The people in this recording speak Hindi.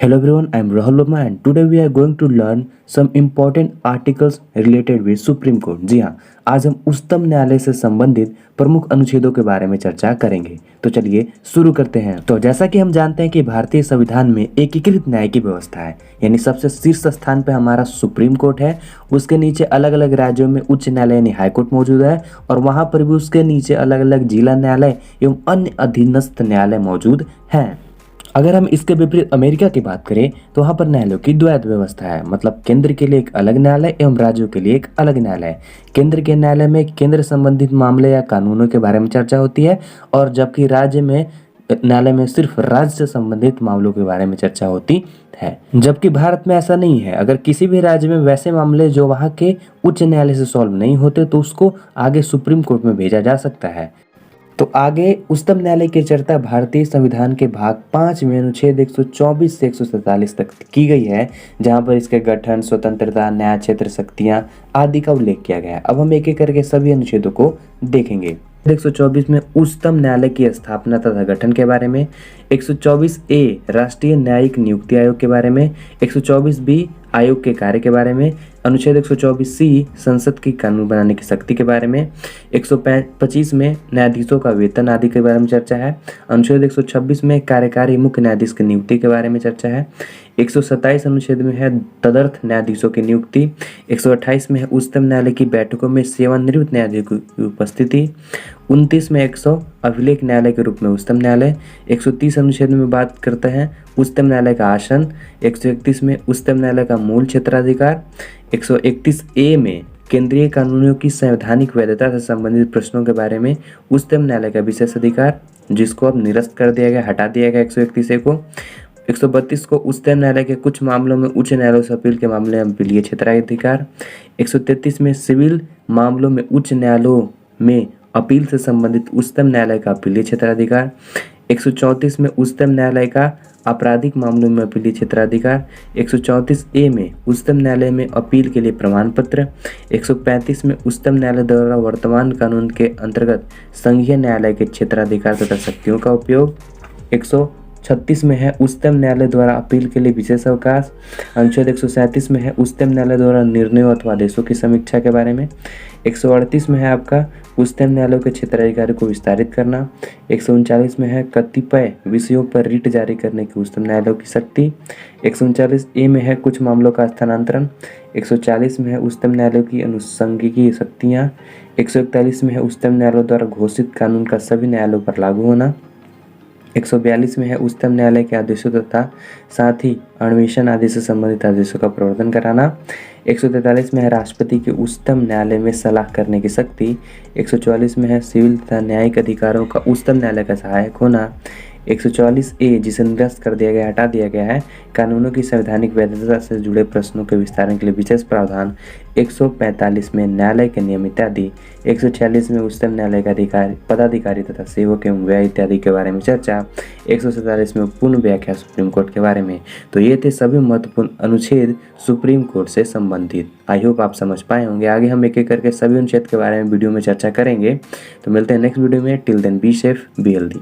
Hello everyone, I am Rahul Verma and today we are going to learn some important articles related with Supreme Court। जी हाँ, आज हम उच्चतम न्यायालय से संबंधित प्रमुख अनुच्छेदों के बारे में चर्चा करेंगे। तो चलिए शुरू करते हैं। तो जैसा कि हम जानते हैं कि भारतीय संविधान में एकीकृत न्याय की व्यवस्था है, यानी सबसे शीर्ष स्थान पे हमारा सुप्रीम कोर्ट है। उसके नीचे अलग अलग राज्यों में उच्च न्यायालय यानी हाई कोर्ट मौजूद है और वहाँ पर भी उसके नीचे अलग अलग जिला न्यायालय एवं अन्य अधीनस्थ न्यायालय मौजूद हैं। अगर हम इसके विपरीत अमेरिका की बात करें तो वहाँ पर न्यायालयों की द्वैत व्यवस्था है, मतलब केंद्र के लिए एक अलग न्यायालय एवं राज्यों के लिए एक अलग न्यायालय। केंद्र के न्यायालय में केंद्र संबंधित मामले या कानूनों के बारे में चर्चा होती है और जबकि राज्य में न्यायालय में सिर्फ राज्य से संबंधित मामलों के बारे में चर्चा होती है। जबकि भारत में ऐसा नहीं है। अगर किसी भी राज्य में वैसे मामले जो वहाँ के उच्च न्यायालय से सॉल्व नहीं होते तो उसको आगे सुप्रीम कोर्ट में भेजा जा सकता है। तो आगे उच्चतम न्यायालय की चर्चा भारतीय संविधान के भाग 5 में अनुच्छेद 124 से 147 तक की गई है, जहां पर इसके गठन, स्वतंत्रता, न्याय क्षेत्र, शक्तियां आदि का उल्लेख किया गया है। अब हम एक एक करके सभी अनुच्छेदों को देखेंगे। 124 में उच्चतम न्यायालय की स्थापना तथा गठन के बारे में, 124 ए राष्ट्रीय न्यायिक नियुक्ति आयोग के बारे में, 124 बी आयोग के कार्य के बारे में, अनुच्छेद 124 सी संसद की कानून बनाने की शक्ति के बारे में, 125 में न्यायाधीशों का वेतन आदि के बारे में चर्चा है, अनुच्छेद 126 में कार्यकारी मुख्य न्यायाधीश की नियुक्ति के बारे में चर्चा है, 127 अनुच्छेद में है तदर्थ न्यायाधीशों की नियुक्ति, 128 में है उच्चतम न्यायालय की बैठकों में सेवानिवृत्त न्यायाधीशों की उपस्थिति, 29 में 100 अभिलेख न्यायालय के रूप में उच्चतम न्यायालय, 130 अनुच्छेद में बात करते हैं उच्चतम न्यायालय का आसन, 131 में उच्चतम न्यायालय का मूल क्षेत्राधिकार, 131 ए में केंद्रीय कानूनों की संवैधानिक वैधता से संबंधित प्रश्नों के बारे में उच्चतम न्यायालय का विशेष अधिकार, जिसको अब निरस्त कर दिया गया, हटा दिया गया 131 ए को। 132 को उच्चतम न्यायालय के कुछ मामलों में उच्च न्यायालय से अपील के मामले में अपीलीय क्षेत्राधिकार, 133 में सिविल मामलों में उच्च न्यायालयों में अपील से संबंधित उच्चतम न्यायालय का अपीलीय क्षेत्राधिकार, 134 में उच्चतम न्यायालय का आपराधिक मामलों में अपीलीय क्षेत्राधिकार, 134 ए में उच्चतम न्यायालय में अपील के लिए प्रमाण पत्र, 135 में उच्चतम न्यायालय द्वारा वर्तमान कानून के अंतर्गत संघीय न्यायालय के क्षेत्राधिकार तथा शक्तियों का उपयोग, 136 में है उच्चतम न्यायालय द्वारा अपील के लिए विशेष अवकाश, अनुच्छेद 137 में है उच्चतम न्यायालय द्वारा निर्णयों अथवा आदेशों की समीक्षा के बारे में, 138 में है आपका उच्चतम न्यायालय के क्षेत्राधिकार को विस्तारित करना, 139 में है कतिपय विषयों पर रिट जारी करने की उच्चतम न्यायालय की शक्ति, 139 ए में है कुछ मामलों का स्थानांतरण, 140 में है उच्चतम न्यायालय की अनुषंगिक शक्तियाँ, 141 में है उच्चतम न्यायालय द्वारा घोषित कानून का सभी न्यायालयों पर लागू होना, 142 में है उच्चतम न्यायालय के आदेशों तथा साथ ही अन्वेषण आदि से संबंधित आदेशों का प्रवर्तन कराना, 143 में है राष्ट्रपति के उच्चतम न्यायालय में सलाह करने की शक्ति, 144 में है सिविल तथा न्यायिक अधिकारों का उच्चतम न्यायालय का सहायक होना, 144 ए जिसे निरस्त कर दिया गया, हटा दिया गया है, कानूनों की संवैधानिक वैधता से जुड़े प्रश्नों के विस्तारण के लिए विशेष प्रावधान, 145 में न्यायालय के नियम इत्यादि, 146 में उच्चतम न्यायालय का अधिकारी पदाधिकारी तथा सेवक एवं व्यय इत्यादि के बारे में चर्चा, 147 में पूर्ण व्याख्या सुप्रीम कोर्ट के बारे में। तो ये थे सभी महत्वपूर्ण अनुच्छेद सुप्रीम कोर्ट से संबंधित। आई होप आप समझ पाए होंगे। आगे हम एक एक करके सभी अनुच्छेद के बारे में वीडियो में चर्चा करेंगे। तो मिलते हैं नेक्स्ट वीडियो में। Till then be safe, be healthy.